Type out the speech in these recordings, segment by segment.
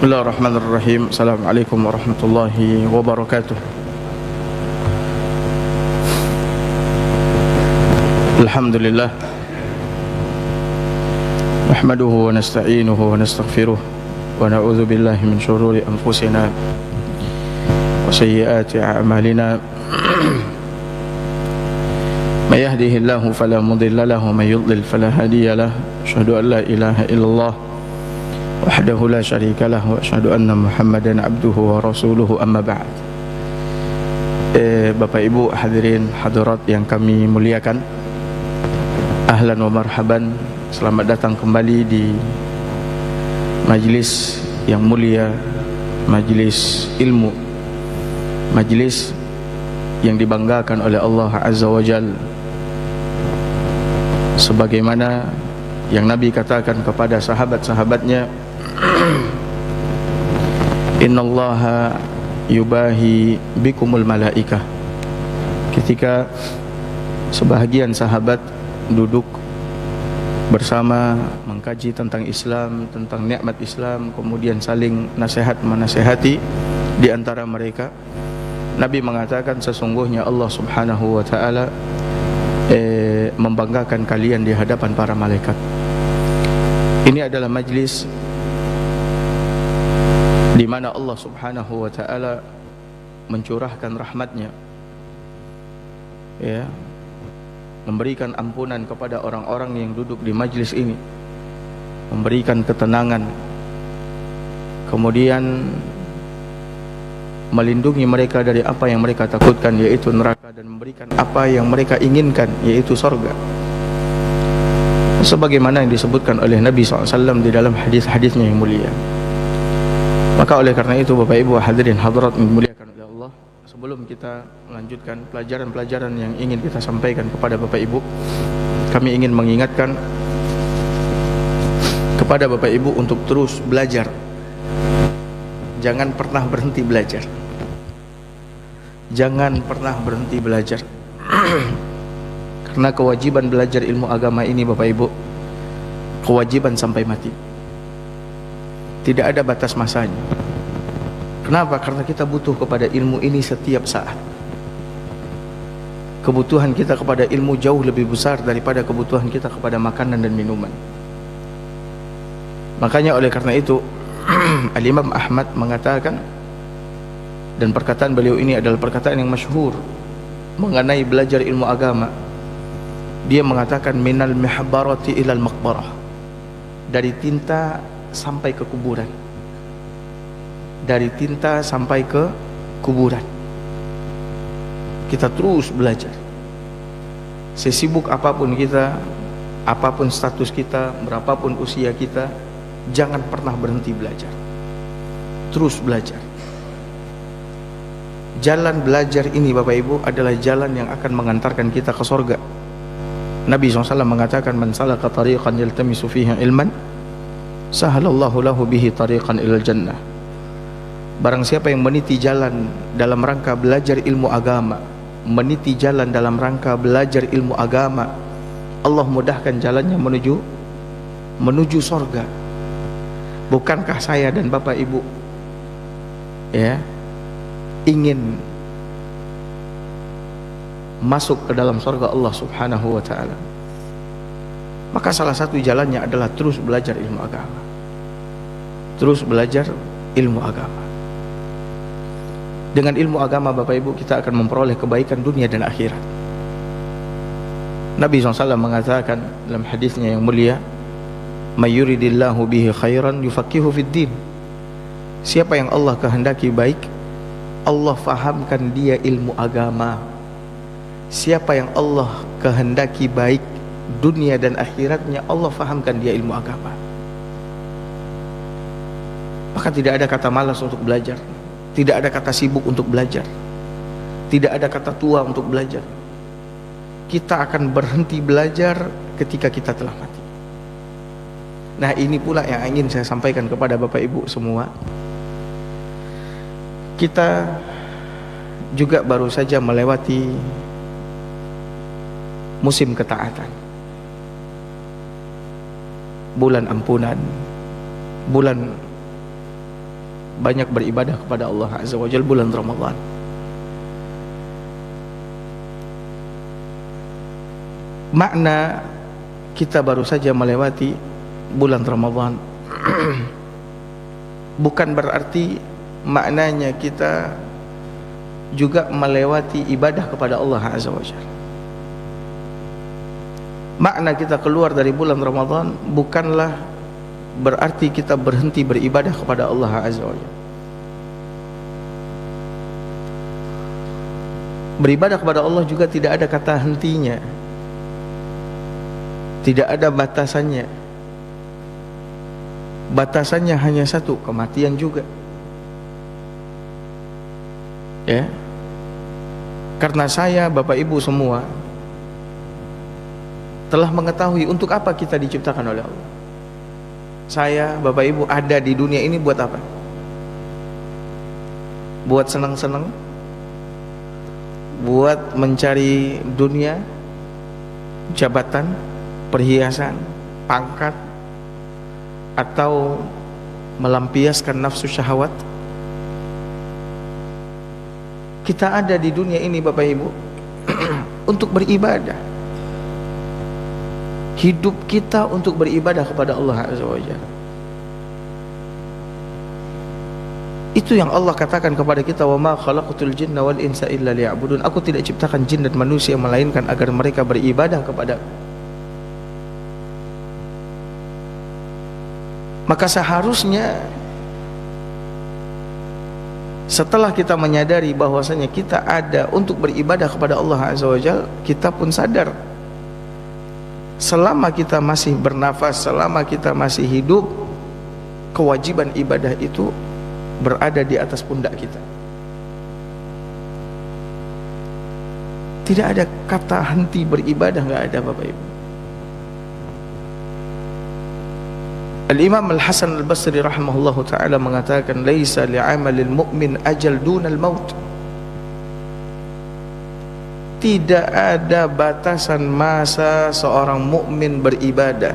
Bismillahirrahmanirrahim. Assalamualaikum warahmatullahi wabarakatuh. Alhamdulillah, nahmaduhu wa nasta'inuhu wa nastaghfiruh wa na'udzu billahi min shururi anfusina wa sayyiati a'malina. May yahdihillahu fala mudilla lahu wa may yudlil fala hadiya lahu. Asyhadu an la ilaha illallah wahdahu la syarika lah wa asyhadu anna Muhammadan abduhu wa rasuluhu, amma ba'd. Bapak Ibu hadirin hadirat yang kami muliakan, ahlan wa marhaban, selamat datang kembali di majlis yang mulia, majlis ilmu, majlis yang dibanggakan oleh Allah Azza wa Jalla, sebagaimana yang Nabi katakan kepada sahabat-sahabatnya, innallaha yubahi bikumul malaikah. Ketika sebahagian sahabat duduk bersama mengkaji tentang Islam, tentang nikmat Islam, kemudian saling nasihat menasihati di antara mereka, Nabi mengatakan sesungguhnya Allah Subhanahu wa taala membanggakan kalian di hadapan para malaikat. Ini adalah majlis di mana Allah Subhanahu wa taala mencurahkan rahmatnya, ya, memberikan ampunan kepada orang-orang yang duduk di majlis ini, memberikan ketenangan, kemudian melindungi mereka dari apa yang mereka takutkan, yaitu neraka, dan memberikan apa yang mereka inginkan, yaitu surga, sebagaimana yang disebutkan oleh Nabi SAW di dalam hadis-hadisnya yang mulia. Maka oleh karena itu Bapak Ibu hadirin hadirat yang dimuliakan oleh Allah, sebelum kita melanjutkan pelajaran-pelajaran yang ingin kita sampaikan kepada Bapak Ibu, kami ingin mengingatkan kepada Bapak Ibu untuk terus belajar. Jangan pernah berhenti belajar. Jangan pernah berhenti belajar. Karena kewajiban belajar ilmu agama ini Bapak Ibu, kewajiban sampai mati. Tidak ada batas masanya. Kenapa? Karena kita butuh kepada ilmu ini setiap saat. Kebutuhan kita kepada ilmu jauh lebih besar daripada kebutuhan kita kepada makanan dan minuman. Makanya oleh karena itu Al-Imam Ahmad mengatakan, dan perkataan beliau ini adalah perkataan yang masyhur mengenai belajar ilmu agama. Dia mengatakan minal mihbarati ilal maqbarah, dari tinta sampai ke kuburan, dari tinta sampai ke kuburan. Kita terus belajar. Sesibuk apapun kita, apapun status kita, berapapun usia kita, jangan pernah berhenti belajar. Terus belajar. Jalan belajar ini Bapak Ibu adalah jalan yang akan mengantarkan kita ke surga. Nabi SAW mengatakan, man salaka tariqan yaltamisu fihi ilman sahalallahu lahu bihi tariqan ilal jannah. Barang siapa yang meniti jalan dalam rangka belajar ilmu agama, meniti jalan dalam rangka belajar ilmu agama, Allah mudahkan jalannya menuju surga. Bukankah saya dan Bapak Ibu, ya, ingin masuk ke dalam surga Allah Subhanahu wa taala? Maka salah satu jalannya adalah terus belajar ilmu agama. Terus belajar ilmu agama. Dengan ilmu agama Bapak Ibu kita akan memperoleh kebaikan dunia dan akhirat. Nabi SAW mengatakan dalam hadisnya yang mulia, may yuridillahu bihi khairan yufaqihu fid din. Siapa yang Allah kehendaki baik, Allah fahamkan dia ilmu agama. Siapa yang Allah kehendaki baik dunia dan akhiratnya, Allah fahamkan dia ilmu agama. Maka tidak ada kata malas untuk belajar, tidak ada kata sibuk untuk belajar, tidak ada kata tua untuk belajar. Kita akan berhenti belajar ketika kita telah mati. Nah, ini pula yang ingin saya sampaikan kepada Bapak Ibu semua. Kita juga baru saja melewati musim ketaatan, bulan ampunan, bulan banyak beribadah kepada Allah Azza wa Jalla bulan Ramadan. Makna kita baru saja melewati bulan Ramadan bukan berarti maknanya kita juga melewati ibadah kepada Allah Azza wa Jalla. Makna kita keluar dari bulan Ramadan bukanlah berarti kita berhenti beribadah kepada Allah Azza wa Jalla. Beribadah kepada Allah juga tidak ada kata hentinya, tidak ada batasannya. Batasannya hanya satu, kematian juga. Ya, karena saya, Bapak Ibu semua telah mengetahui untuk apa kita diciptakan oleh Allah. Saya, Bapak Ibu ada di dunia ini buat apa? Buat senang-senang, buat mencari dunia, jabatan, perhiasan, pangkat, atau melampiaskan nafsu syahwat. Kita ada di dunia ini, Bapak Ibu, untuk beribadah. Hidup kita untuk beribadah kepada Allah Azza wa Jalla. Itu yang Allah katakan kepada kita, wa ma khalaqtul jinna wal insa illa liya'budun. Aku tidak ciptakan jin dan manusia melainkan agar mereka beribadah kepada. Maka seharusnya setelah kita menyadari bahwasanya kita ada untuk beribadah kepada Allah Azza wa Jalla, kita pun sadar selama kita masih bernafas, selama kita masih hidup, kewajiban ibadah itu berada di atas pundak kita. Tidak ada kata henti beribadah, nggak ada, Bapak Ibu. Al-Imam Al-Hasan Al-Basri rahimahullahu ta'ala mengatakan, laisa li'amalil mu'min ajal dunal maut. Tidak ada batasan masa seorang mukmin beribadah,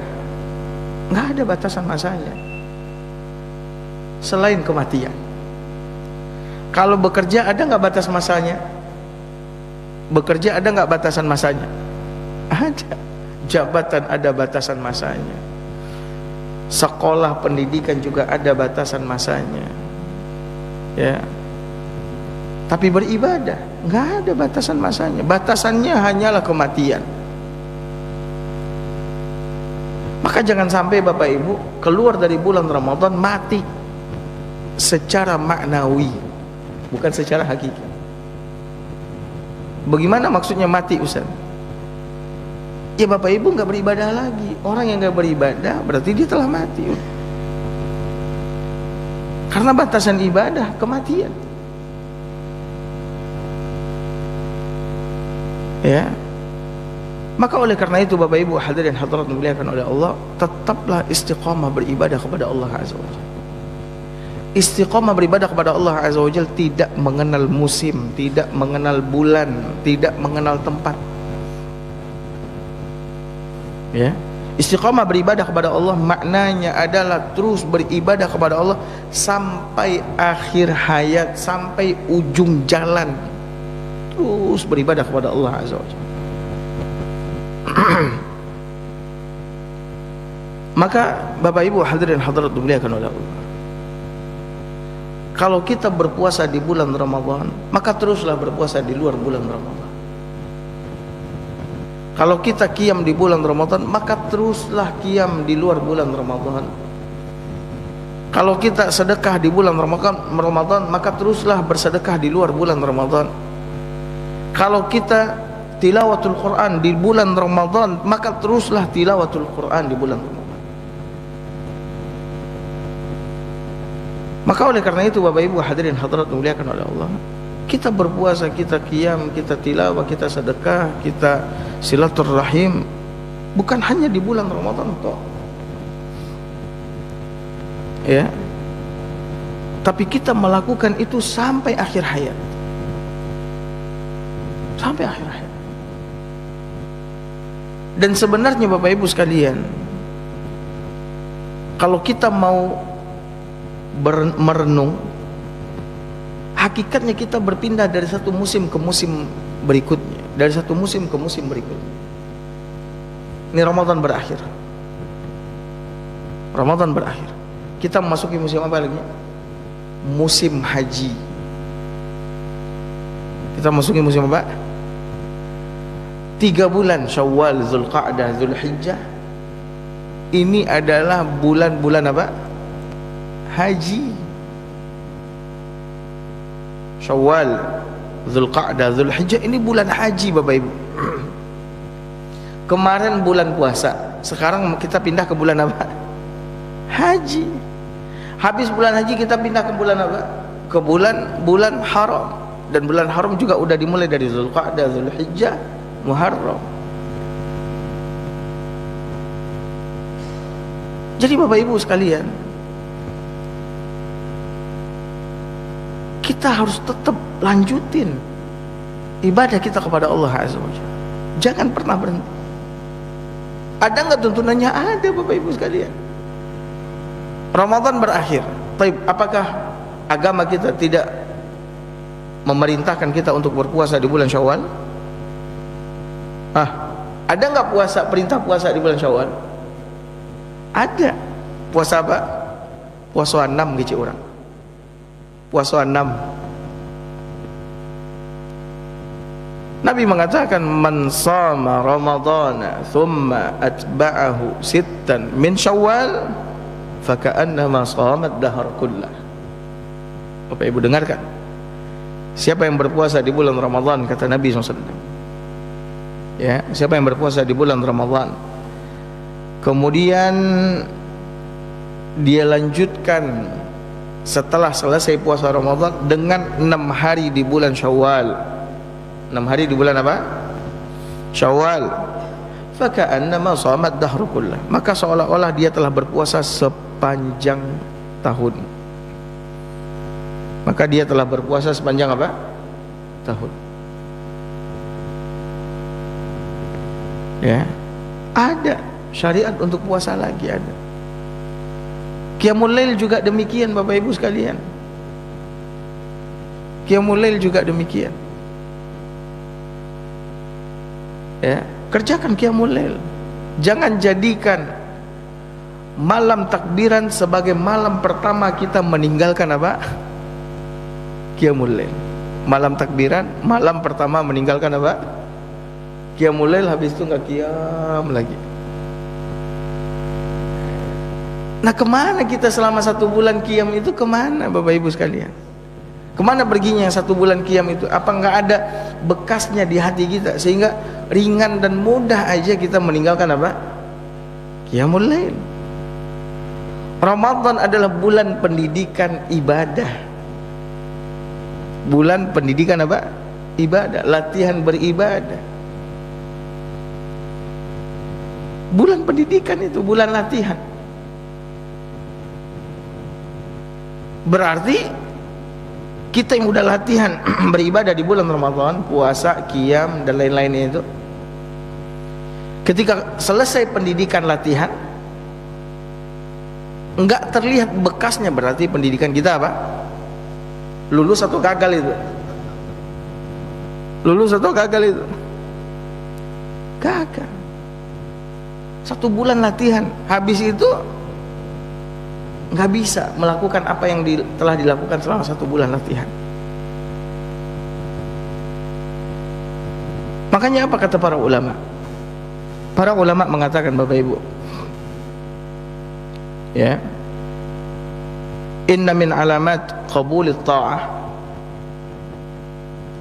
nggak ada batasan masanya selain kematian. Kalau bekerja ada nggak batas masanya? Bekerja ada nggak batasan masanya? Ada. Jabatan ada batasan masanya. Sekolah pendidikan juga ada batasan masanya. Ya. Tapi beribadah nggak ada batasan masanya. Batasannya hanyalah kematian. Maka jangan sampai Bapak Ibu keluar dari bulan Ramadan mati secara maknawi, bukan secara hakiki. Bagaimana maksudnya mati, Ustaz? Ya Bapak Ibu nggak beribadah lagi. Orang yang nggak beribadah berarti dia telah mati. Karena batasan ibadah kematian. Ya. Maka oleh karena itu Bapak Ibu hadirin hadirat dimuliakan oleh Allah, tetaplah istiqamah beribadah kepada Allah Azza wa Jalla. Istiqamah beribadah kepada Allah Azza wa Jalla tidak mengenal musim, tidak mengenal bulan, tidak mengenal tempat. Ya, istiqamah beribadah kepada Allah maknanya adalah terus beribadah kepada Allah sampai akhir hayat, sampai ujung jalan, terus beribadah kepada Allah Azza wa Jalla. Maka Bapak Ibu hadirin hadirat dimuliakan oleh Allah, kalau kita berpuasa di bulan Ramadan, maka teruslah berpuasa di luar bulan Ramadan. Kalau kita qiyam di bulan Ramadan, maka teruslah qiyam di luar bulan Ramadan. Kalau kita sedekah di bulan Ramadan, maka teruslah bersedekah di luar bulan Ramadan. Kalau kita tilawatul Quran di bulan Ramadan, maka teruslah tilawatul Quran di bulan Ramadan. Maka oleh karena itu Bapak Ibu hadirin hadirat dimuliakan oleh Allah, kita berpuasa, kita qiyam, kita tilawah, kita sedekah, kita silaturahim bukan hanya di bulan Ramadan toh. Ya. Tapi kita melakukan itu sampai akhir hayat. Sampai akhir hayat. Dan sebenarnya Bapak Ibu sekalian, kalau kita mau merenung, hakikatnya kita berpindah dari satu musim ke musim berikutnya, dari satu musim ke musim berikutnya. Ini Ramadan berakhir, Ramadan berakhir, kita memasuki musim apa lagi? Musim haji. Kita masuki musim apa? 3 bulan Syawal, Zulqa'dah, Zulhijjah. Ini adalah bulan-bulan apa? Haji. Syawal, Zulqa'dah, Zulhijjah, ini bulan haji Bapak Ibu. Kemarin bulan puasa, sekarang kita pindah ke bulan apa? Haji. Habis bulan haji kita pindah ke bulan apa? Ke bulan haram. Dan bulan haram juga udah dimulai dari Zulqa'dah, Zulhijjah, Muharram. Jadi Bapak Ibu sekalian, kita harus tetap lanjutin ibadah kita kepada Allah Azza wa Jalla. Jangan pernah berhenti. Ada nggak tuntunannya? Ada Bapak Ibu sekalian. Ramadan berakhir. Apakah agama kita tidak memerintahkan kita untuk berpuasa di bulan Syawal? Ada nggak perintah puasa di bulan Syawal? Ada. Puasa apa? Puasa 6 gitu orang. Puasa 6. Nabi mengatakan, man shama ramadhana thumma atba'ahu sittan min Syawal faka'annama shamat dahar kullah. Bapak Ibu dengarkan, siapa yang berpuasa di bulan Ramadan, kata Nabi SAW, ya, siapa yang berpuasa di bulan Ramadan kemudian dia lanjutkan setelah selesai puasa Ramadan dengan 6 hari di bulan Syawal. 6 hari di bulan apa? Syawal. Faka'annama shamat dahru kullah, maka seolah-olah dia telah berpuasa sepanjang tahun. Maka dia telah berpuasa sepanjang apa? Tahun. Ya, ada syariat untuk puasa lagi, ada. Qiyamul Lail juga demikian Bapak Ibu sekalian. Qiyamul Lail juga demikian. Ya, kerjakan Qiyamul Lail. Jangan jadikan malam takbiran sebagai malam pertama kita meninggalkan apa? Qiyamul Lail. Malam takbiran, malam pertama meninggalkan apa? Qiyamul Lail, habis itu nggak qiyam lagi. Nah, kemana kita selama 1 bulan qiyam itu? Kemana Bapak Ibu sekalian? Kemana perginya 1 bulan qiyam itu? Apa nggak ada bekasnya di hati kita sehingga ringan dan mudah aja kita meninggalkan apa? Qiyamul Lail. Ramadan adalah bulan pendidikan ibadah. Bulan pendidikan apa? Ibadah, latihan beribadah. Bulan pendidikan itu, bulan latihan. Berarti kita yang udah latihan beribadah di bulan Ramadan, puasa, qiyam dan lain-lainnya itu, ketika selesai pendidikan latihan enggak terlihat bekasnya, berarti pendidikan kita apa? Lulus atau gagal itu? Lulus atau gagal itu? Gagal. 1 bulan latihan, habis itu nggak bisa melakukan apa yang telah dilakukan selama 1 bulan latihan. Makanya apa kata para ulama? Para ulama mengatakan Bapak Ibu, ya, inna min alamat qabulit ta'ah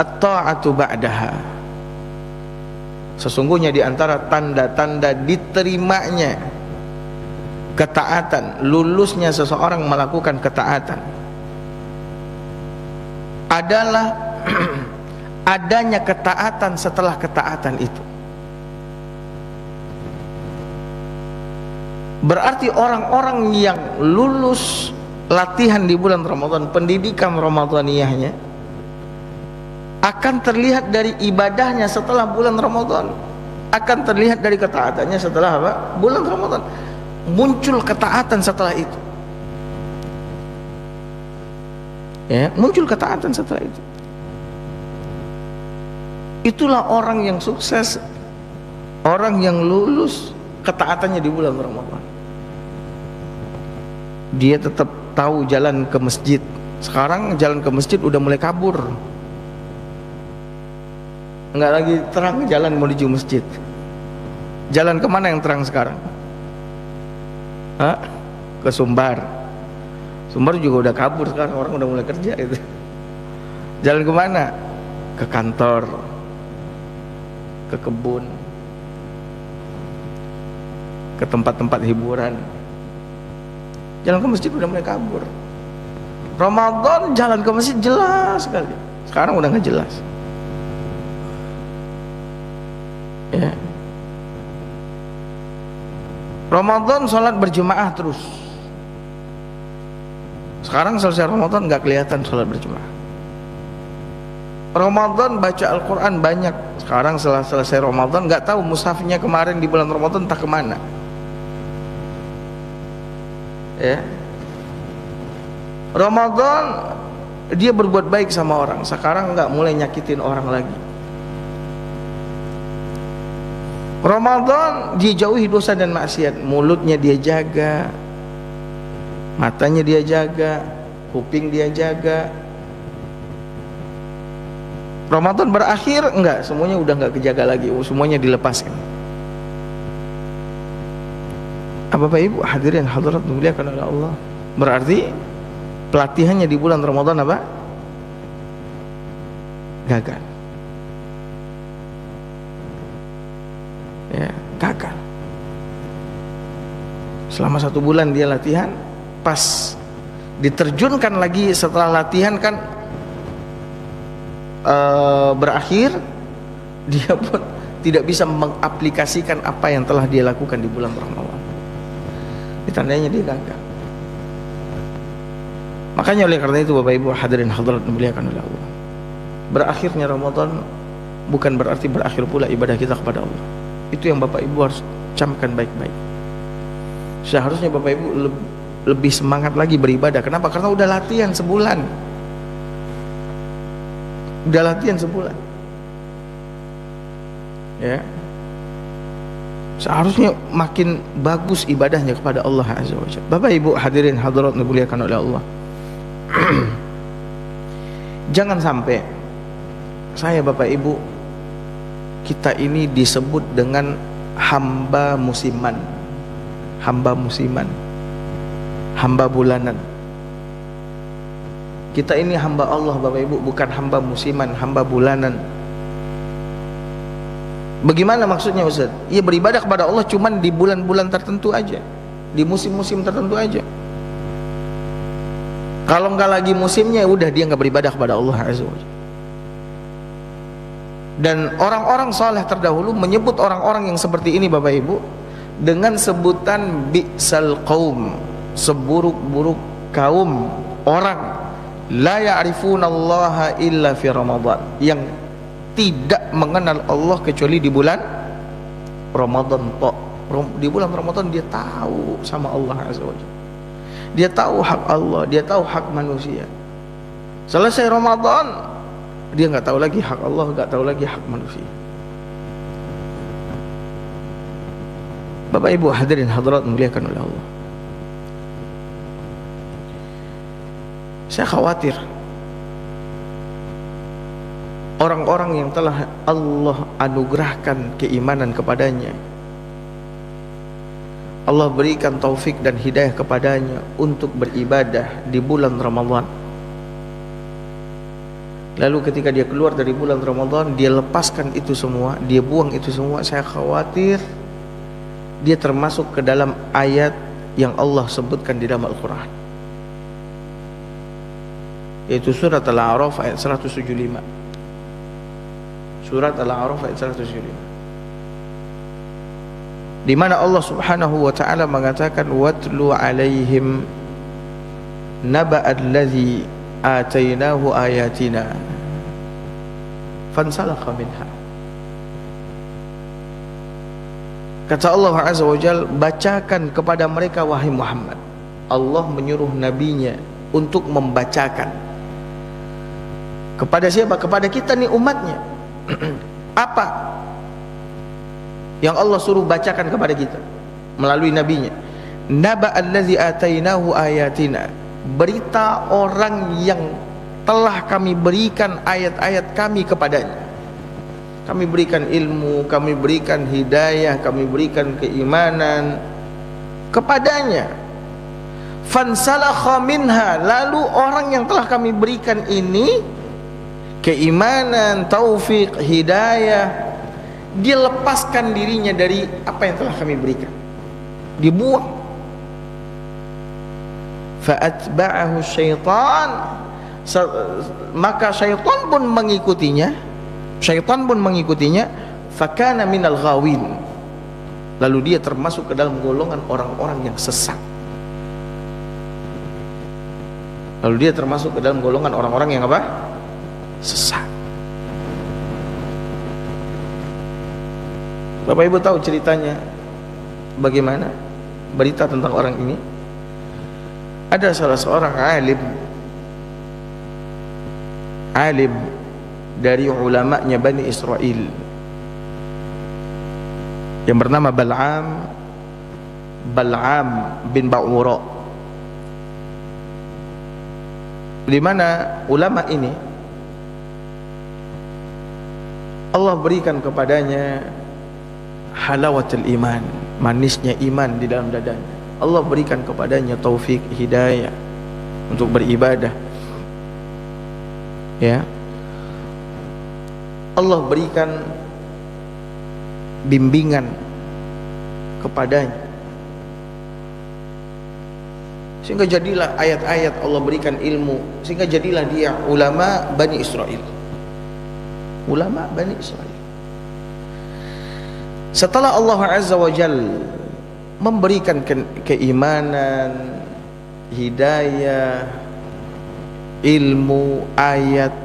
at-ta'atu ba'daha. Sesungguhnya di antara tanda-tanda diterimanya ketaatan, lulusnya seseorang melakukan ketaatan, adalah adanya ketaatan setelah ketaatan itu. Berarti orang-orang yang lulus latihan di bulan Ramadan, pendidikan Ramadaniyahnya, akan terlihat dari ibadahnya setelah bulan Ramadan, akan terlihat dari ketaatannya setelah apa? Bulan Ramadan. Muncul ketaatan setelah itu. Ya, muncul ketaatan setelah itu. Itulah orang yang sukses, orang yang lulus ketaatannya di bulan Ramadan. Dia tetap tahu jalan ke masjid. Sekarang jalan ke masjid udah mulai kabur, nggak lagi terang jalan menuju masjid. Jalan kemana yang terang sekarang? Hah? Ke Sumbar. Sumbar juga udah kabur sekarang, orang udah mulai kerja itu. Jalan kemana? Ke kantor, ke kebun, ke tempat-tempat hiburan. Jalan ke masjid udah mulai kabur. Ramadan jalan ke masjid jelas sekali. Sekarang udah nggak jelas. Ya. Ramadan sholat berjemaah terus. Sekarang selesai Ramadan nggak kelihatan sholat berjemaah. Ramadan baca Al-Quran banyak. Sekarang setelah selesai Ramadan nggak tahu mushafnya kemarin di bulan Ramadan entah kemana. Ya. Ramadan dia berbuat baik sama orang. Sekarang nggak mulai nyakitin orang lagi. Ramadan dia jauhi dosa dan maksiat. Mulutnya dia jaga, matanya dia jaga, kuping dia jaga. Ramadan berakhir enggak, semuanya udah enggak kejaga lagi, semuanya dilepaskan. Bapak Ibu hadirin hadirat dimuliakan oleh Allah. Berarti pelatihannya di bulan Ramadan apa? Gagal. Ya, gagal. Selama 1 bulan dia latihan, pas diterjunkan lagi setelah latihan kan berakhir, dia pun tidak bisa mengaplikasikan apa yang telah dia lakukan di bulan Ramadan. Ditandanya dia gagal. Makanya oleh karena itu Bapak Ibu hadirin hadirat dimuliakan oleh Allah, berakhirnya Ramadan bukan berarti berakhir pula ibadah kita kepada Allah. Itu yang Bapak Ibu harus camkan baik-baik. Seharusnya Bapak Ibu lebih semangat lagi beribadah. Kenapa? Karena udah latihan sebulan. Udah latihan sebulan. Ya. Seharusnya makin bagus ibadahnya kepada Allah Azza wa Jalla. Bapak Ibu hadirin hadirat dimuliakan oleh Allah. Jangan sampai saya Bapak Ibu kita ini disebut dengan hamba musiman, hamba musiman, hamba bulanan. Kita ini hamba Allah Bapak Ibu, bukan hamba musiman, hamba bulanan. Bagaimana maksudnya Ustaz? Ya beribadah kepada Allah cuman di bulan-bulan tertentu aja, di musim-musim tertentu aja. Kalau enggak lagi musimnya, udah dia enggak beribadah kepada Allah Azza wa Jalla. Dan orang-orang saleh terdahulu menyebut orang-orang yang seperti ini Bapak Ibu dengan sebutan bi'sal qaum, seburuk-buruk kaum orang, la ya'rifunallaha illa fi Ramadan, yang tidak mengenal Allah kecuali di bulan Ramadan. Di bulan Ramadan dia tahu sama Allah Azza wa Jalla. Dia tahu hak Allah, dia tahu hak manusia. Selesai Ramadan dia nggak tahu lagi hak Allah, nggak tahu lagi hak manusia. Bapak Ibu hadirin hadirat dimuliakan oleh Allah. Saya khawatir orang-orang yang telah Allah anugerahkan keimanan kepadanya, Allah berikan taufik dan hidayah kepadanya untuk beribadah di bulan Ramadan. Lalu ketika dia keluar dari bulan Ramadan, dia lepaskan itu semua, dia buang itu semua. Saya khawatir dia termasuk ke dalam ayat yang Allah sebutkan di dalam Al-Quran, yaitu surat Al-A'raf ayat 175. Surat Al-A'raf ayat 175, di mana Allah Subhanahu wa taala mengatakan watlu alaihim naba'al ladzi atainahu ayatina fansalakha minha. Kata Allah Azza wa Jalla, bacakan kepada mereka wahai Muhammad. Allah menyuruh nabinya untuk membacakan Kepada siapa? Kepada kita nih umatnya. Apa yang Allah suruh bacakan kepada kita melalui nabinya? Naba allazi atainahu ayatina, berita orang yang telah kami berikan ayat-ayat kami kepadanya. Kami berikan ilmu, kami berikan hidayah, kami berikan keimanan kepadanya. Fansalakha minha, lalu orang yang telah kami berikan ini keimanan, taufik, hidayah, dia lepaskan dirinya dari apa yang telah kami berikan, dibuang. Fa'atba'ahu syaitan, maka syaitan pun mengikutinya. Fakana minal ghawin, lalu dia termasuk ke dalam golongan orang-orang yang sesat. Sesat. Bapak Ibu tahu ceritanya bagaimana berita tentang orang ini? Ada salah seorang alim dari ulamanya Bani Israel yang bernama Bal'am bin Ba'ura, di mana ulama ini Allah berikan kepadanya halawatul iman, manisnya iman di dalam dadanya. Allah berikan kepadanya taufik, hidayah untuk beribadah. Ya, Allah berikan bimbingan kepadanya, sehingga jadilah ayat-ayat Allah berikan ilmu, sehingga jadilah dia ulama Bani Israel. Setelah Allah Azza wa Jalla memberikan keimanan, hidayah, ilmu, ayat,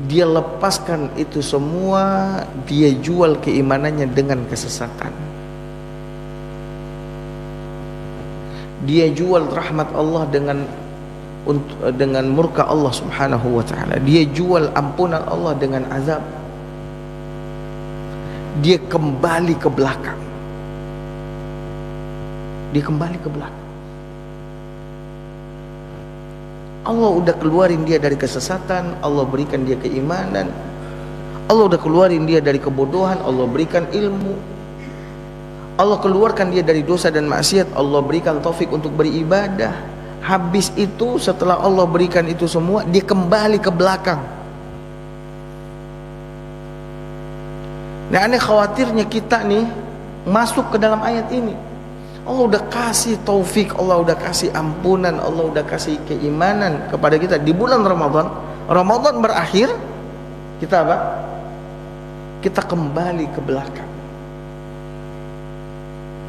dia lepaskan itu semua, dia jual keimanannya dengan kesesatan. Dia jual rahmat Allah dengan murka Allah Subhanahu wa taala. Dia jual ampunan Allah dengan azab. Dia kembali ke belakang. Allah udah keluarin dia dari kesesatan, Allah berikan dia keimanan. Allah udah keluarin dia dari kebodohan, Allah berikan ilmu. Allah keluarkan dia dari dosa dan maksiat, Allah berikan taufik untuk beribadah. Habis itu, setelah Allah berikan itu semua, dia kembali ke belakang. Nah, aneh khawatirnya kita nih masuk ke dalam ayat ini. Allah udah kasih taufik, Allah udah kasih ampunan, Allah udah kasih keimanan kepada kita di bulan Ramadan. Ramadan berakhir, kita apa? Kita kembali ke belakang.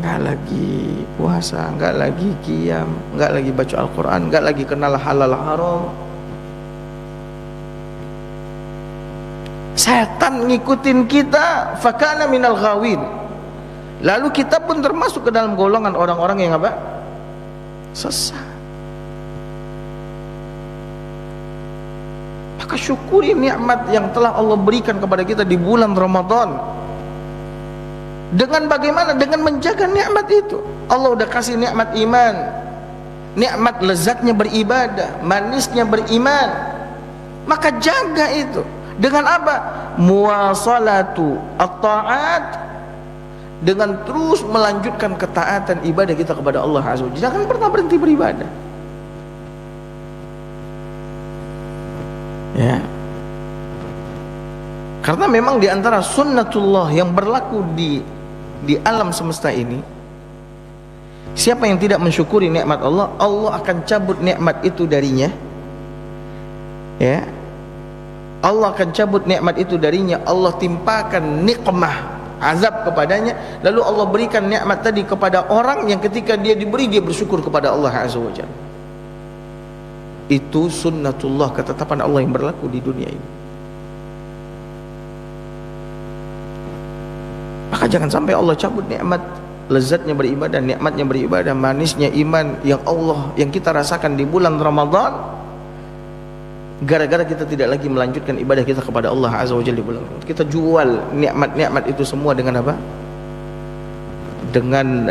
Nggak lagi puasa, nggak lagi qiyam, nggak lagi baca Al-Quran, nggak lagi kenal halal haram. Setan ngikutin kita, fakana minal ghawin. Lalu kita pun termasuk ke dalam golongan orang-orang yang apa? Sesat. Maka syukuri nikmat yang telah Allah berikan kepada kita di bulan Ramadan. Dengan bagaimana? Dengan menjaga nikmat itu. Allah udah kasih nikmat iman, nikmat lezatnya beribadah, manisnya beriman. Maka jaga itu. Dengan apa? Muwasalatu at-ta'at, dengan terus melanjutkan ketaatan ibadah kita kepada Allah Azza wa Jalla. Jangan pernah berhenti beribadah. Ya. Karena memang di antara sunnatullah yang berlaku di alam semesta ini, siapa yang tidak mensyukuri nikmat Allah, Allah akan cabut nikmat itu darinya. Ya. Allah akan cabut nikmat itu darinya, Allah timpakan nikmah, azab kepadanya, lalu Allah berikan nikmat tadi kepada orang yang ketika dia diberi, dia bersyukur kepada Allah Azza wa Jalla. Itu sunnatullah, ketetapan Allah yang berlaku di dunia ini. Maka jangan sampai Allah cabut nikmat lezatnya beribadah, nikmatnya beribadah, manisnya iman yang Allah, yang kita rasakan di bulan Ramadan. Gara-gara kita tidak lagi melanjutkan ibadah kita kepada Allah Azza wa Jalla di bulan Ramadan. Kita jual nikmat-nikmat itu semua dengan apa? Dengan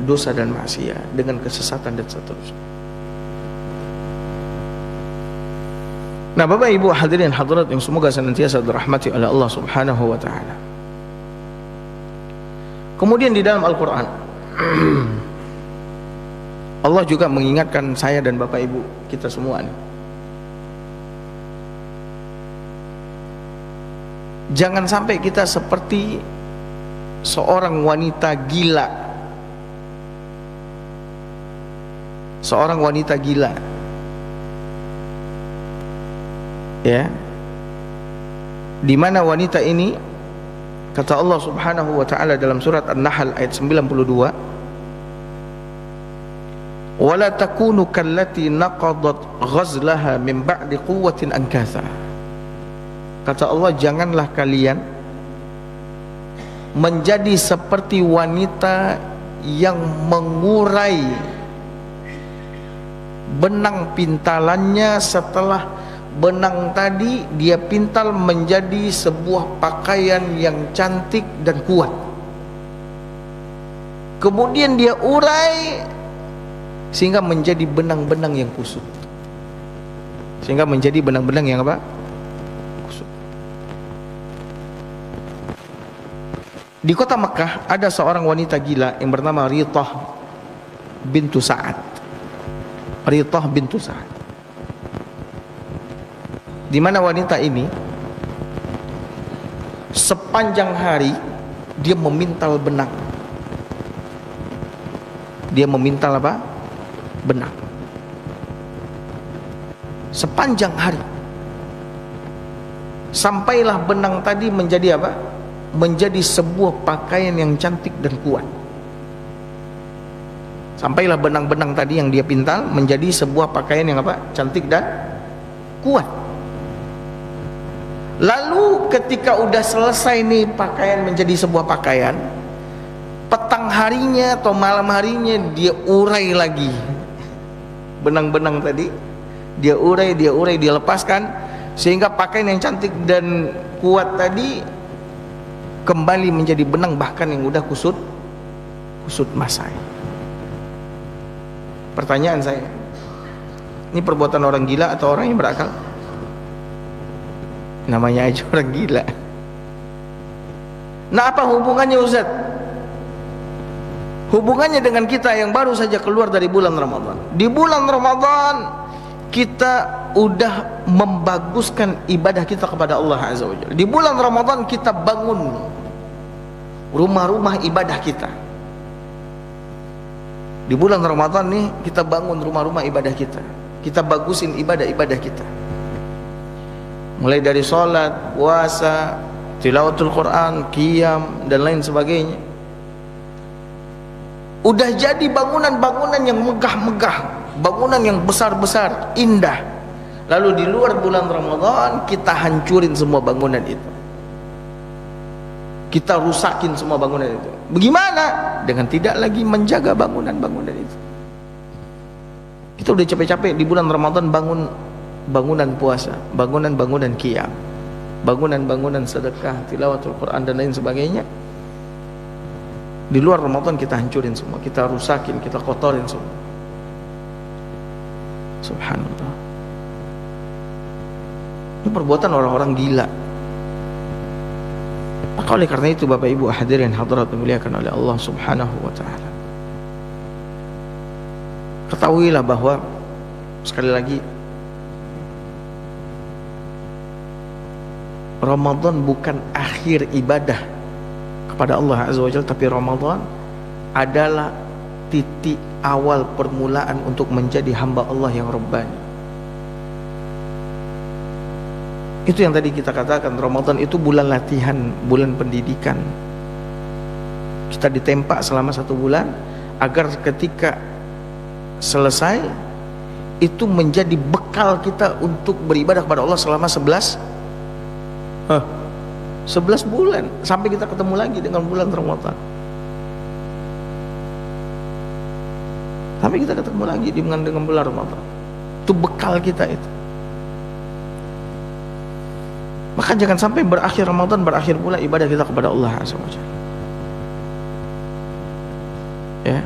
dosa dan maksiat, dengan kesesatan dan seterusnya. Nah, Bapak Ibu hadirin hadirat yang semoga senantiasa dirahmati oleh Allah Subhanahu wa taala. Kemudian di dalam Al-Qur'an Allah juga mengingatkan saya dan Bapak Ibu kita semua nih. Jangan sampai kita seperti seorang wanita gila. Seorang wanita gila. Ya. Di mana wanita ini, kata Allah Subhanahu wa taala dalam surat An-Nahl ayat 92, "Wala takunu kallati naqadat ghazlaha min ba'di quwwatin ankatha." Kata Allah, janganlah kalian menjadi seperti wanita yang mengurai benang pintalannya setelah benang tadi dia pintal menjadi sebuah pakaian yang cantik dan kuat. Kemudian dia urai sehingga menjadi benang-benang yang kusut. Sehingga menjadi benang-benang yang apa? Di kota Mekah ada seorang wanita gila yang bernama Rithah bintu Sa'ad. Rithah bintu Sa'ad. Di mana wanita ini sepanjang hari dia memintal benang. Dia memintal apa? Benang. Sepanjang hari. Sampailah benang tadi menjadi apa? Menjadi sebuah pakaian yang cantik dan kuat. Sampailah benang-benang tadi yang dia pintal menjadi sebuah pakaian yang apa? Cantik dan kuat. Lalu ketika udah selesai nih pakaian menjadi sebuah pakaian, petang harinya atau malam harinya dia urai lagi benang-benang tadi, dia urai, dia lepaskan sehingga pakaian yang cantik dan kuat tadi kembali menjadi benang bahkan yang udah kusut masai. Pertanyaan saya, ini perbuatan orang gila atau orang yang berakal? Namanya aja orang gila. Nah, apa hubungannya Ustaz? Hubungannya dengan kita yang baru saja keluar dari bulan Ramadan. Di bulan Ramadan kita udah membaguskan ibadah kita kepada Allah Azza wa Jalla. Di bulan Ramadan kita bangun rumah-rumah ibadah kita. Di bulan Ramadan nih kita bangun rumah-rumah ibadah kita. Kita bagusin ibadah-ibadah kita. Mulai dari sholat, puasa, tilawatul Quran, qiyam dan lain sebagainya. Udah jadi bangunan-bangunan yang megah-megah, bangunan yang besar-besar, indah. Lalu di luar bulan Ramadan kita hancurin semua bangunan itu. Kita rusakin semua bangunan itu. Bagaimana? Dengan tidak lagi menjaga bangunan-bangunan itu. Kita udah capek-capek di bulan Ramadan bangun bangunan puasa, bangunan-bangunan qiyam, bangunan-bangunan sedekah, tilawatul Quran dan lain sebagainya. Di luar Ramadan kita hancurin semua, kita rusakin, kita kotorin semua. Subhanallah. Ini perbuatan orang-orang gila. Maka oleh karena itu Bapak Ibu hadirin hadirat dimuliakan oleh Allah Subhanahu wa taala, ketahuilah bahwa sekali lagi Ramadan bukan akhir ibadah kepada Allah Azza wa Jalla, tapi Ramadan adalah titik awal permulaan untuk menjadi hamba Allah yang Rabbani. Itu yang tadi kita katakan, Ramadan itu bulan latihan, bulan pendidikan. Kita ditempa selama 1 bulan agar ketika selesai itu menjadi bekal kita untuk beribadah kepada Allah selama 11 bulan sampai kita ketemu lagi dengan bulan Ramadan. Sampai kita ketemu lagi dengan bulan Ramadan. Itu bekal kita itu. Maka jangan sampai berakhir Ramadan, berakhir pula ibadah kita kepada Allah Azza wa Jalla. Ya.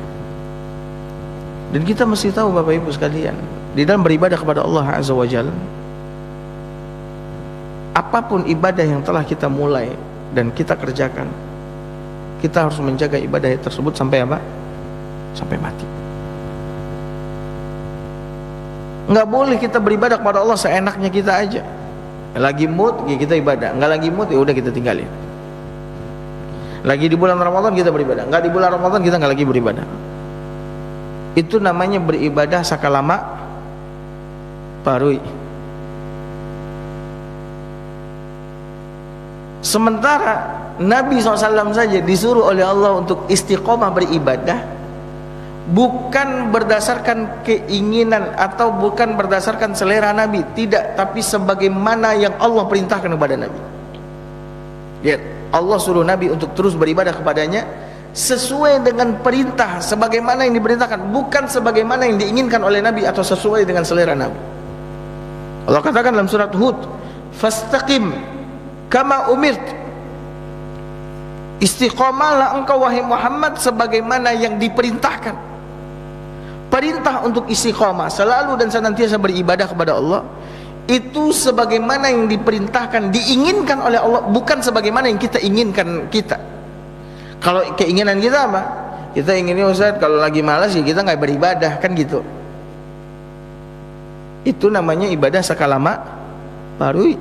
Dan kita mesti tahu Bapak Ibu sekalian, di dalam beribadah kepada Allah Azza wa Jalla, apapun ibadah yang telah kita mulai dan kita kerjakan, kita harus menjaga ibadah tersebut sampai apa? Sampai mati. Nggak boleh kita beribadah kepada Allah seenaknya kita aja. Lagi mood ya kita ibadah, nggak lagi mood ya udah kita tinggalin. Lagi di bulan Ramadan kita beribadah, nggak di bulan Ramadan kita nggak lagi beribadah. Itu namanya beribadah sakalama parui. Sementara Nabi SAW saja disuruh oleh Allah untuk istiqomah beribadah, bukan berdasarkan keinginan atau bukan berdasarkan selera Nabi, tidak, tapi sebagaimana yang Allah perintahkan kepada Nabi. Lihat, Allah suruh Nabi untuk terus beribadah kepadanya sesuai dengan perintah, sebagaimana yang diperintahkan, bukan sebagaimana yang diinginkan oleh Nabi atau sesuai dengan selera Nabi. Allah katakan dalam surat Hud, fastaqim kama umirt, istiqomahlah engkau wahai Muhammad sebagaimana yang diperintahkan. Perintah untuk istiqomah, selalu dan senantiasa beribadah kepada Allah, itu sebagaimana yang diperintahkan, diinginkan oleh Allah, bukan sebagaimana yang kita inginkan kita. Kalau keinginan kita apa? Kita inginnya Ustaz, kalau lagi malas ya kita nggak beribadah, kan gitu. Itu namanya ibadah sakalama parui.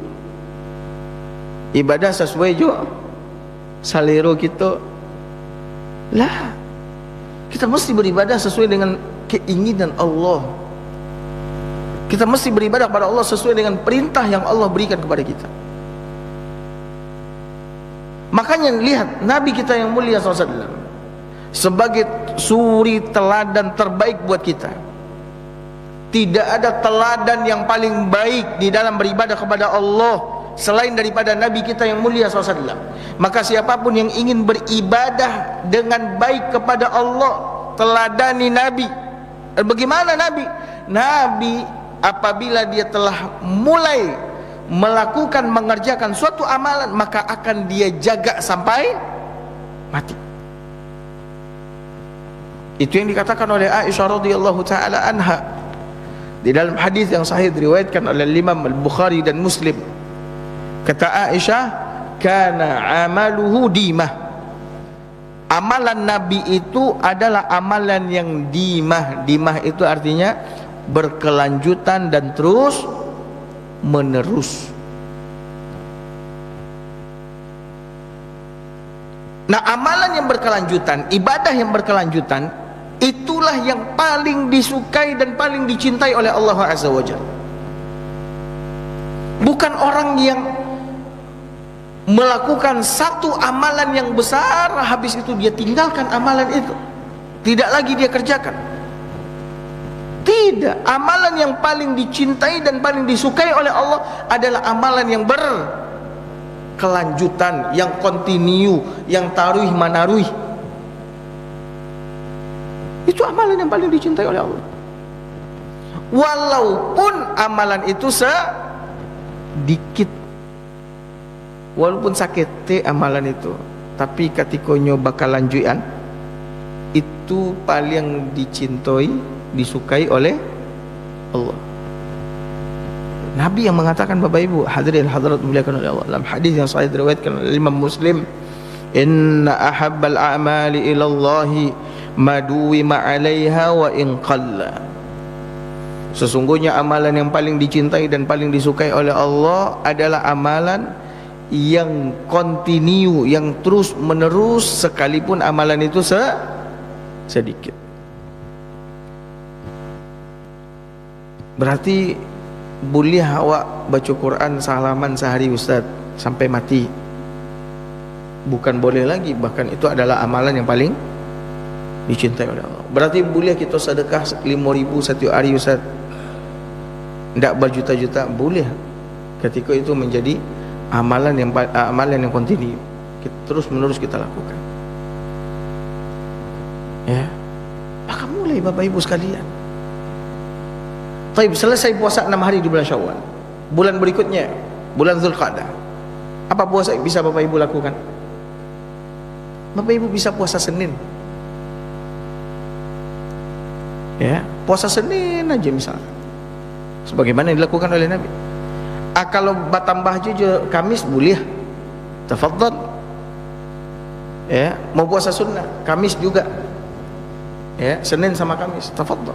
Ibadah sesuai jo salero kita. Lah, kita mesti beribadah sesuai dengan keinginan Allah. Kita mesti beribadah kepada Allah sesuai dengan perintah yang Allah berikan kepada kita. Makanya lihat Nabi kita yang mulia SAW sebagai suri teladan terbaik buat kita. Tidak ada teladan yang paling baik di dalam beribadah kepada Allah selain daripada Nabi kita yang mulia SAW. Maka siapapun yang ingin beribadah dengan baik kepada Allah, teladani Nabi. Bagaimana Nabi? Nabi apabila dia telah mulai melakukan, mengerjakan suatu amalan, maka akan dia jaga sampai mati. Itu yang dikatakan oleh Aisyah radhiyallahu taala anha di dalam hadis yang sahih diriwayatkan oleh Imam Al-Bukhari dan Muslim. Kata Aisyah, kana amaluhu dimah. Amalan Nabi itu adalah amalan yang dimah. Dimah itu artinya berkelanjutan dan terus menerus. Nah, amalan yang berkelanjutan, ibadah yang berkelanjutan, itulah yang paling disukai dan paling dicintai oleh Allah Azza wa Jalla. Bukan orang yang melakukan satu amalan yang besar, habis itu dia tinggalkan amalan itu, tidak lagi dia kerjakan. Tidak, amalan yang paling dicintai dan paling disukai oleh Allah adalah amalan yang berkelanjutan, yang kontinu, yang taruh manaruh. Itu amalan yang paling dicintai oleh Allah. Walaupun amalan itu sedikit, walaupun sakit amalan itu, tapi ketika nyoba kelanjutan itu paling dicintai, disukai oleh Allah. Nabi yang mengatakan, Bapak Ibu hadirin hadirat dimuliakan oleh Allah, dalam hadis yang sahih diriwayatkan oleh Imam Muslim, inna ahabbal a'mali ila Allahi maduwima 'alaiha wa in qalla. Sesungguhnya amalan yang paling dicintai dan paling disukai oleh Allah adalah amalan yang kontinu, yang terus menerus, sekalipun amalan itu sedikit. Berarti boleh awak baca Quran sehalaman sehari Ustaz sampai mati? Bukan boleh lagi, bahkan itu adalah amalan yang paling dicintai oleh Allah. Berarti boleh kita sedekah 5.000 setiap hari Ustaz, tidak berjuta-juta, boleh, ketika itu menjadi amalan yang kontinu, terus menerus kita lakukan. Ya, maka mulai Bapak Ibu sekalian. Baik, selesai puasa 6 hari di bulan Syawal, bulan berikutnya bulan Zulqa'dah, Apa puasa bisa Bapak Ibu lakukan? Bapak Ibu bisa puasa Senin. Ya, puasa Senin aja misalnya. Sebagaimana yang dilakukan oleh Nabi. Kalau tambah juga Kamis boleh. Tafadhal. Ya, mau puasa sunnah, Kamis juga. Ya, Senin sama Kamis, tafadhal.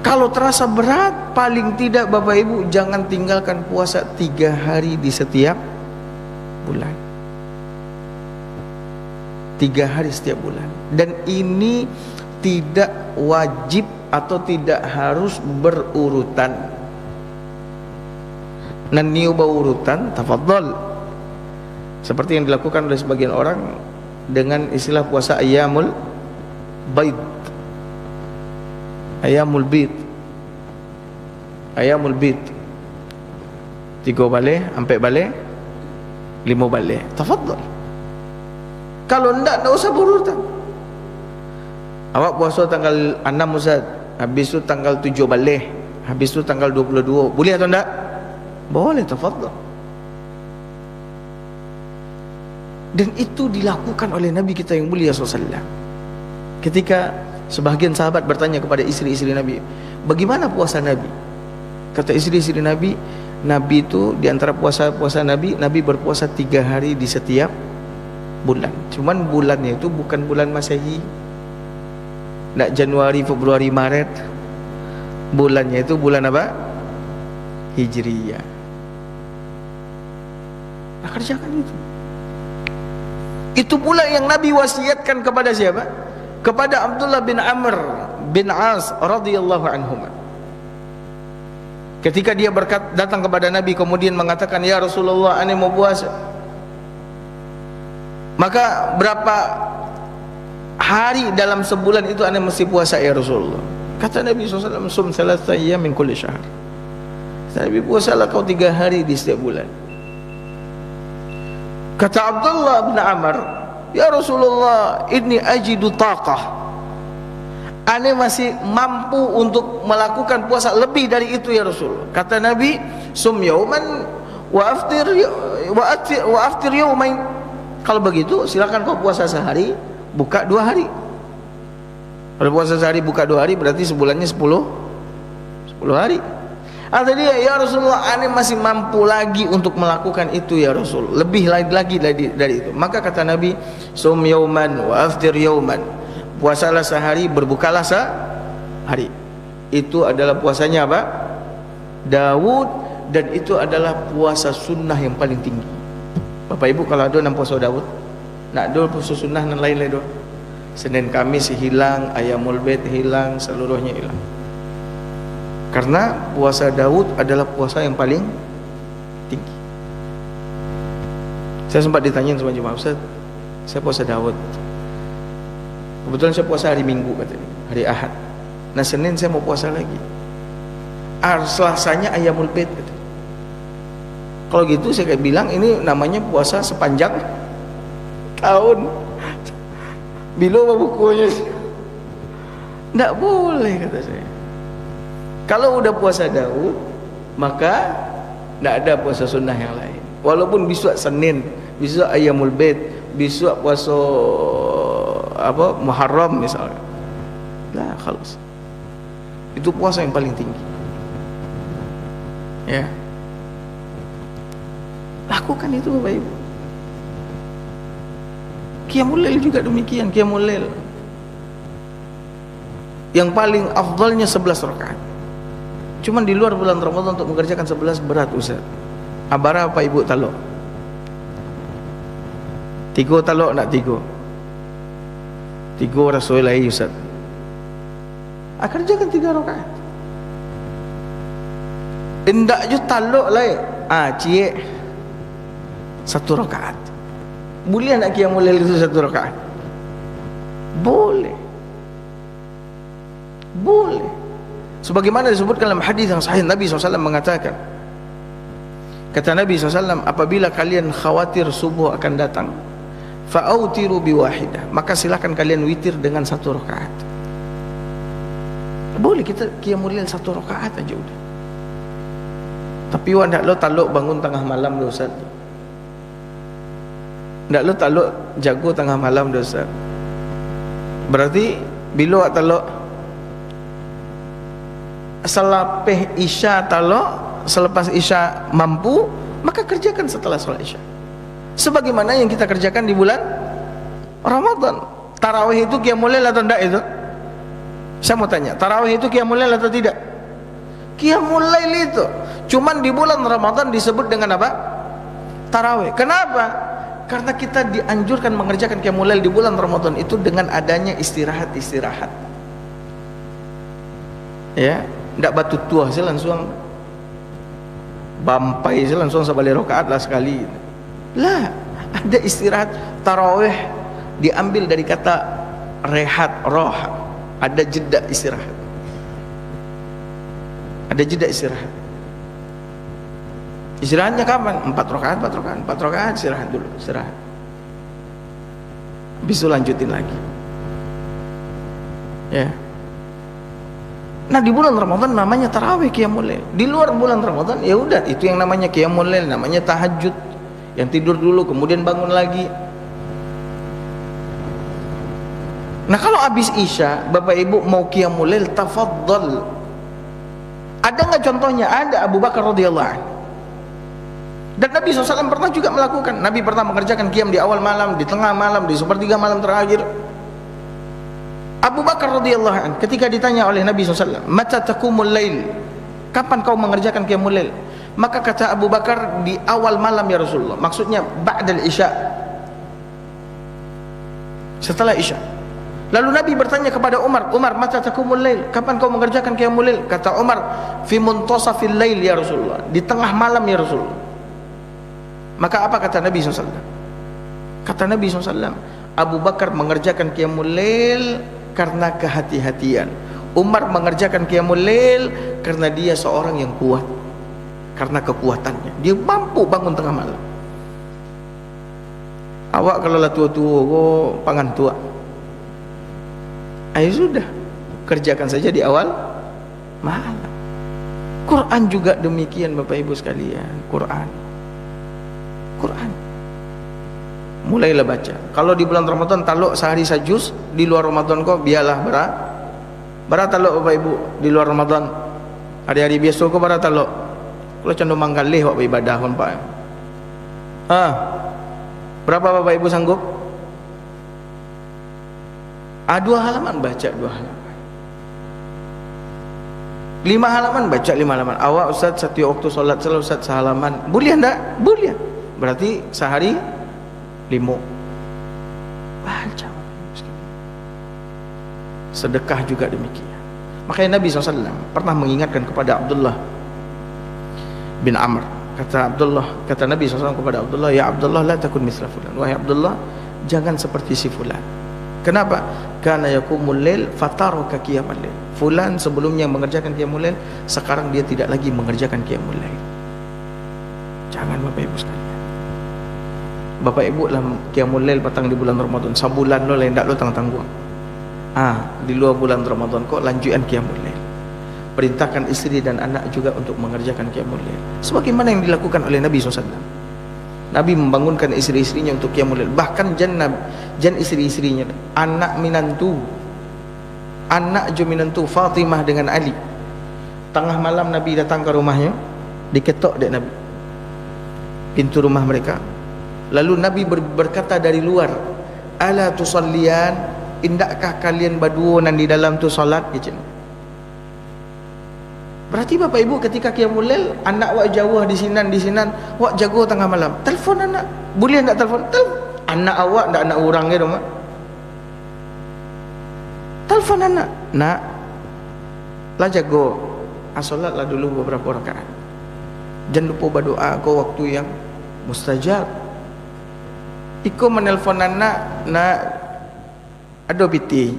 Kalau terasa berat, paling tidak Bapak Ibu jangan tinggalkan puasa 3 hari di setiap bulan. 3 hari setiap bulan. Dan ini tidak wajib atau tidak harus berurutan. Dan niubah urutan, tafadhal. Seperti yang dilakukan oleh sebagian orang dengan istilah puasa ayyamul baid. Ayyamul bid. Ayyamul bid. 3 balik, 4 balik, 5 balik. Tafadhal. Kalau enggak usah berurutan. Awak puasa tanggal 6 Ustaz, habis itu tanggal 7 balik, habis itu tanggal 22. Boleh atau enggak? Boleh, tafadhal. Dan itu dilakukan oleh Nabi kita yang mulia SAW. Ketika sebahagian sahabat bertanya kepada istri-istri Nabi, bagaimana puasa Nabi? Kata istri-istri Nabi, Nabi itu diantara puasa-puasa Nabi berpuasa 3 hari di setiap bulan. Cuman bulannya itu bukan bulan Masehi, nak Januari, Februari, Maret. Bulannya itu bulan apa? Hijriyah. Nah, kerjakan itu. Itu pula yang Nabi wasiatkan kepada siapa? Kepada Abdullah bin Amr bin As radhiyallahu anhuma. Ketika dia datang kepada Nabi kemudian mengatakan, ya Rasulullah, ana mau puasa. Maka berapa hari dalam sebulan itu ana mesti puasa ya Rasulullah? Kata Nabi SAW, sum thalatha ayyam min kulli syahr. Nabi, puasalah kau 3 hari di setiap bulan. Kata Abdullah bin Amr, ya Rasulullah, inni ajidu taqah. Ane masih mampu untuk melakukan puasa lebih dari itu ya Rasul. Kata Nabi, sum yauman wa aftir yaumain. Kalau begitu silakan kau puasa sehari, buka 2 hari. Kalau puasa sehari buka 2 hari berarti sebulannya 10 hari. Kata dia, ya Rasulullah, ane masih mampu lagi untuk melakukan itu ya Rasul, lebih lagi dari itu. Maka kata Nabi, sum yauman wa aftir yauman. Puasalah sehari, berbukalah sehari. Itu adalah puasanya apa? Daud, dan itu adalah puasa sunnah yang paling tinggi. Bapak Ibu kalau ada puasa Daud, nak ada puasa sunnah dan lain-lain, Senin Kamis hilang, Ayyamul Bid hilang, seluruhnya hilang. Karena puasa Daud adalah puasa yang paling tinggi. Saya sempat ditanya sama jemaah, Ustaz, saya puasa Daud. Kebetulan saya puasa hari Minggu katanya, hari Ahad. Nah Senin saya mau puasa lagi. Selasanya Ayyamul Bid katanya. Kalau gitu saya kayak bilang ini namanya puasa sepanjang tahun. Bila bukunya? Tidak boleh kata saya. Kalau udah puasa Daud, maka tidak ada puasa sunnah yang lain. Walaupun besok Senin, besok Ayyamul Bid, besok puasa Muharram misalnya. Nah, khalas. Itu puasa yang paling tinggi. Ya. Lakukan itu Bapak Ibu. Qiyamul Lail juga demikian, Qiyamul Lail. Yang paling afdalnya 11 rakaat. Cuman di luar bulan Ramadan untuk mengerjakan 11 berat Ustaz. Abara apa Ibu talok? 3 talok nak 3. 3 Rasulullah Ustaz. Kerjakan 3 rakaat. Indak je talok lain. Cie 1 rakaat. Boleh nak qiyamul lail itu 1 rakaat? Boleh. Boleh. Sebagaimana disebutkan dalam hadis yang sahih, Nabi SAW mengatakan, kata Nabi SAW, apabila kalian khawatir subuh akan datang, fa'autiru biwahidah, maka silakan kalian witir dengan 1 rakaat. Boleh kita qiyamul lail 1 rakaat aja udah. Tapi wak ndak lo taluk bangun tengah malam dah Ustaz. Ndak lo taluk jago tengah malam dah Ustaz. Berarti bila wak taluk selapih isya taluk, selepas isya mampu, maka kerjakan setelah solat isya. Sebagaimana yang kita kerjakan di bulan Ramadan. Tarawih itu qiyamul lail atau tidak itu? Saya mau tanya, tarawih itu qiyamul lail atau tidak? Qiyamul lail itu cuman di bulan Ramadan disebut dengan apa? Tarawih. Kenapa? Karena kita dianjurkan mengerjakan qiyamul lail di bulan Ramadan itu dengan adanya istirahat-istirahat. Ya, ndak batu tua sih langsung bampai sih langsung sebalik rakaat lah sekali. Lah, ada istirahat. Tarawih diambil dari kata rehat, roh. Ada jeda istirahat. Ada jeda istirahat. Istirahatnya kapan? 4 rakaat istirahat dulu, istirahat. Habis itu lanjutin lagi. Ya. Nah, di bulan Ramadan namanya tarawih qiyamul lail. Di luar bulan Ramadan ya udah itu yang namanya qiyamul lail, namanya tahajud. Yang tidur dulu kemudian bangun lagi. Nah, kalau habis isya Bapak Ibu mau qiyamul lail, tafadhal. Ada nggak contohnya? Ada, Abu Bakar radhiyallahu anhu. Dan Nabi SAW pernah juga melakukan. Nabi pernah mengerjakan qiyam di awal malam, di tengah malam, di sepertiga malam terakhir. Abu Bakar radhiyallahu anhu ketika ditanya oleh Nabi SAW, "Mata taqumul lail?" Kapan kau mengerjakan qiyamul lail? Maka kata Abu Bakar, di awal malam ya Rasulullah. Maksudnya ba'dal isya. Setelah isya. Lalu Nabi bertanya kepada Umar, "Umar, mata taqumul lail? Kapan kau mengerjakan qiyamul lail?" Kata Umar, "Fi muntasafil lail ya Rasulullah." Di tengah malam ya Rasulullah. Maka apa kata Nabi SAW? Kata Nabi SAW, Abu Bakar mengerjakan qiyamul lail karena kehati-hatian. Umar mengerjakan qiyamul lail karena dia seorang yang kuat. Karena kekuatannya, dia mampu bangun tengah malam. Awak kalau lah tua-tua, pangan tua. Ayo sudah, kerjakan saja di awal malam. Quran juga demikian Bapak Ibu sekalian. Quran. Mulailah baca. Kalau di bulan Ramadan taluk sehari sajus, di luar Ramadan kok biarlah bara taluk Bapak Ibu di luar Ramadan. Hari-hari biasa kok bara taluk. Kalau cenderung manggalih wak ibadah pun Pak. Berapa Bapak Ibu sanggup? 2 halaman baca 2 halaman. 5 halaman baca 5 halaman. Awak Ustaz setiap waktu solat selalu Ustaz sehalaman. Boleh enggak? Boleh. Berarti sehari 5 baca. Sedekah juga demikian. Makanya Nabi SAW pernah mengingatkan kepada Abdullah bin Amr. Kata Nabi SAW kepada Abdullah, "Ya Abdullah, la takun misla fulan." Wahai Abdullah, jangan seperti si fulan. Kenapa? Karena yaqumul lail fataraka qiyamul lail. Fulan sebelumnya mengerjakan qiyamul lail, sekarang dia tidak lagi mengerjakan qiyamul lail. Jangan Bapak Ibu sekalian. Bapak Ibu lah qiyamul lail petang di bulan Ramadan, sabulan lo lain dak lo tanggung. Di luar bulan Ramadan kok lanjutan qiyamul lail. Perintahkan istri dan anak juga untuk mengerjakan qiyamul lail. Sebagaimana yang dilakukan oleh Nabi SAW. Nabi membangunkan istri-istrinya untuk qiyamul lail. Bahkan jan istri-istrinya, anak minantu Fatimah dengan Ali. Tengah malam Nabi datang ke rumahnya, diketok dek Nabi pintu rumah mereka. Lalu Nabi berkata dari luar, "Ala tusallian? Indakkah kalian baduonan di dalam tu salat?" Gitu. Berarti Bapak Ibu ketika qiyamul lail, anak wak jauh di sinan, wak jago tengah malam. Telefon anak. Boleh enggak telefon? Anak awak enggak anak orang ke rumah. Telefon anak. Nak, lah jago. Solatlah dulu beberapa rakaat. Jangan lupa berdoa kau waktu yang mustajab. Iko menelpon anak, nak ada piti.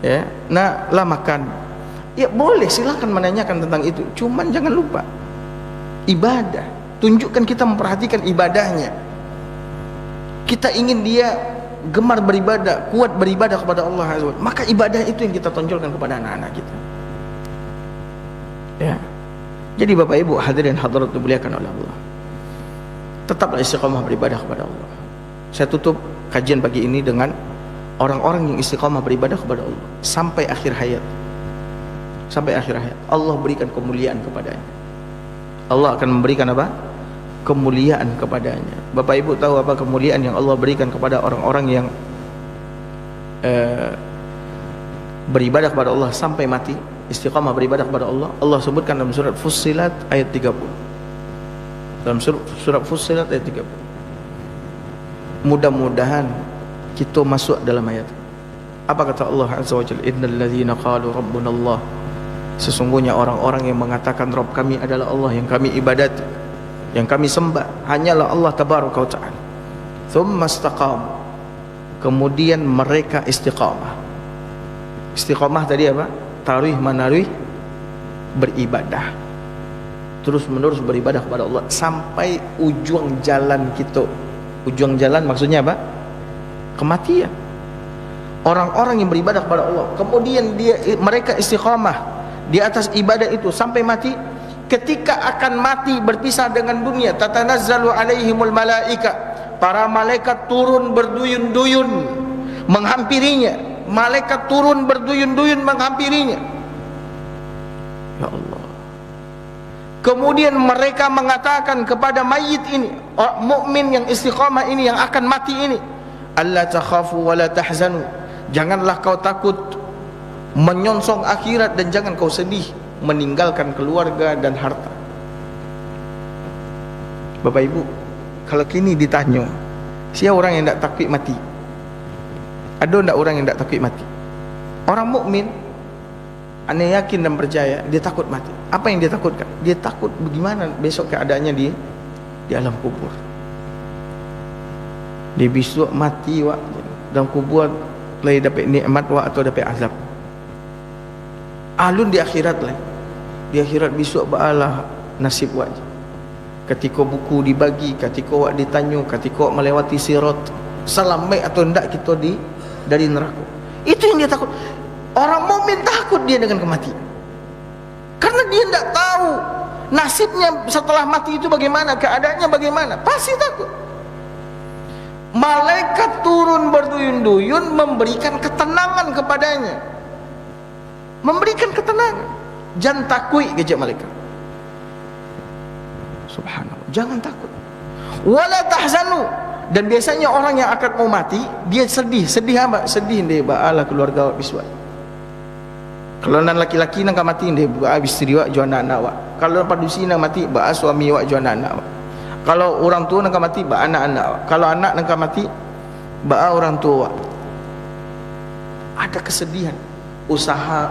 Ya, nak lah makan. Ya boleh, silakan menanyakan tentang itu. Cuman jangan lupa ibadah. Tunjukkan kita memperhatikan ibadahnya. Kita ingin dia gemar beribadah, kuat beribadah kepada Allah Azza wa Jalla. Maka ibadah itu yang kita tonjolkan kepada anak-anak kita. Ya. Jadi Bapak Ibu hadirin hadirat dimuliakan oleh Allah, tetaplah istiqamah beribadah kepada Allah. Saya tutup kajian pagi ini dengan orang-orang yang istiqamah beribadah kepada Allah sampai akhir hayat. Sampai akhir hayat Allah berikan kemuliaan kepadanya. Allah akan memberikan apa? Kemuliaan kepadanya. Bapak Ibu tahu apa kemuliaan yang Allah berikan kepada orang-orang yang beribadah kepada Allah sampai mati, istiqamah beribadah kepada Allah? Allah sebutkan dalam surat Fussilat ayat 30. Dalam surat Fussilat ayat 30. Mudah-mudahan kita masuk dalam ayat. Apa kata Allah Azza wa Jalla? Innal ladzina qalu rabbuna Allah. Sesungguhnya orang-orang yang mengatakan Rabb kami adalah Allah, yang kami ibadati, yang kami sembah hanyalah Allah tabaraka wa ta'ala. Tsumma istaqamu. Kemudian mereka istiqamah. Istiqamah tadi apa? Tarwih manarwih, beribadah. Terus menerus beribadah kepada Allah sampai ujung jalan kita. Ujung jalan maksudnya apa? Kematian. Orang-orang yang beribadah kepada Allah, kemudian mereka istiqamah di atas ibadah itu sampai mati. Ketika akan mati berpisah dengan dunia, tatanazzalu alaihimul malaika, para malaikat turun berduyun-duyun menghampirinya. Malaikat turun berduyun-duyun menghampirinya. Ya Allah. Kemudian mereka mengatakan kepada mayit ini, mukmin yang istiqamah ini, yang akan mati ini, alla takhafu wa la tahzanu. Janganlah kau takut menyongsong akhirat dan jangan kau sedih meninggalkan keluarga dan harta. Bapak Ibu, kalau kini ditanya, siapa orang yang tak takut mati? Ada tak orang yang tak takut mati? Orang mukmin, anda yakin dan percaya dia takut mati. Apa yang dia takutkan? Dia takut bagaimana besok keadaannya di alam kubur. Dia besok mati wak dalam kubur, lagi dapat nikmat wak atau dapat azab. Alun di akhirat lah. Di akhirat besok baalah nasib wak. Ketika buku dibagi, ketika wak ditanya, ketika wak melewati sirat, salam baik atau tidak kita dari neraka. Itu yang dia takut. Orang mukmin takut dia dengan kematian, karena dia tidak tahu nasibnya setelah mati itu bagaimana, keadaannya bagaimana. Pasti takut. Malaikat turun berduyun-duyun memberikan ketenangan kepadanya, memberikan ketenangan. Jangan takut gejak malaikat. Subhanallah, jangan takut. Wala tahzanu. Dan biasanya orang yang akan mau mati, dia sedih. Sedih apa? Sedih dia ba'ala keluarga wak biswat. Kalau nan laki-laki nang mati dia ba'a istri wak jual anak-anak wak. Kalau padusi nang mati ba'a suami wak jual anak-anak wak. Kalau orang tua nang mati ba'a anak-anak wak. Kalau anak nang mati ba'a orang tua wak. Ada kesedihan. Usaha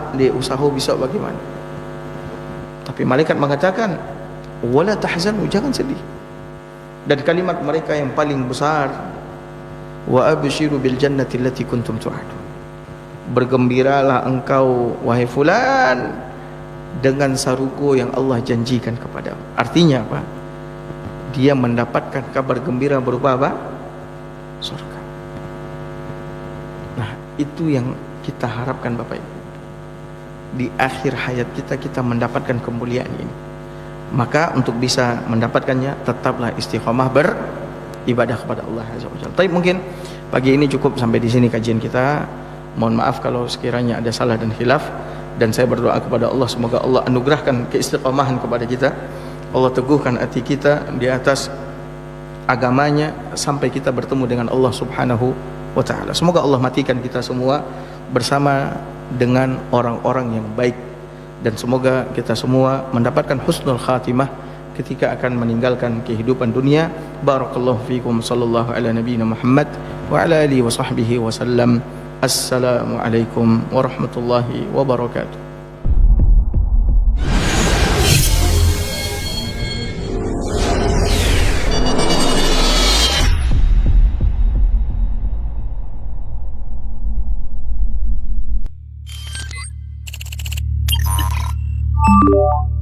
bisa bagaimana? Tapi malaikat mengatakan wala tahzanu, jangan sedih. Dan kalimat mereka yang paling besar, wa abshiru bil jannati allati kuntum tu'adun. Bergembiralah engkau wahai fulan dengan sarugo yang Allah janjikan kepadamu. Artinya apa? Dia mendapatkan kabar gembira berupa apa? Surga. Nah, itu yang kita harapkan Bapak Ibu. Di akhir hayat kita mendapatkan kemuliaan ini. Maka untuk bisa mendapatkannya, tetaplah istiqamah beribadah kepada Allah Azza wa Jalla. Tapi mungkin pagi ini cukup sampai di sini kajian kita. Mohon maaf kalau sekiranya ada salah dan khilaf, dan saya berdoa kepada Allah semoga Allah anugerahkan keistiqamahan kepada kita. Allah teguhkan hati kita di atas agamanya sampai kita bertemu dengan Allah Subhanahu wa ta'ala. Semoga Allah matikan kita semua bersama dengan orang-orang yang baik, dan semoga kita semua mendapatkan husnul khatimah ketika akan meninggalkan kehidupan dunia. Barakallahu fikum, sallallahu ala nabiyina Muhammad wa ala alihi wa sahbihi wa sallam. Assalamualaikum warahmatullahi wabarakatuh. You